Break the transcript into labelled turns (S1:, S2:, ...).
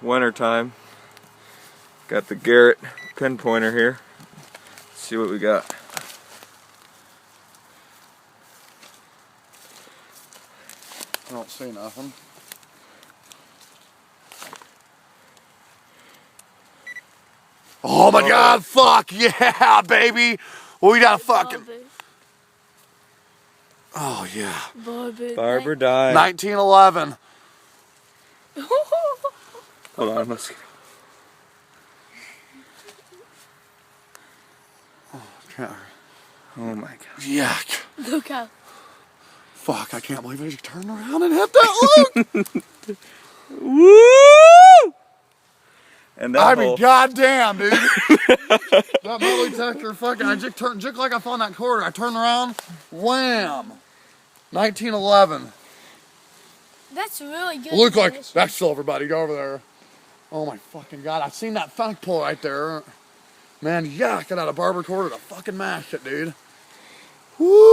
S1: winter time. Got the Garrett pinpointer here. Let's see what we got.
S2: I don't see nothing. Oh my God, fuck yeah, baby. We got a fucking... Oh yeah.
S1: Barber died.
S2: 1911.
S1: Hold on, let's... Oh my God.
S2: Yuck.
S3: Look out.
S2: Fuck, I can't believe I just turned around and hit that look.
S1: Woo! And that
S2: I mean, goddamn, dude. That metal detector, fucking, I just like I found that quarter. I turned around, wham. 1911.
S3: That's really good.
S2: Look like that's silver, buddy. Go over there. Oh my fucking God, I seen that funk pull right there. Man, yuck, I got a barber quarter to fucking mash it, dude. Woo!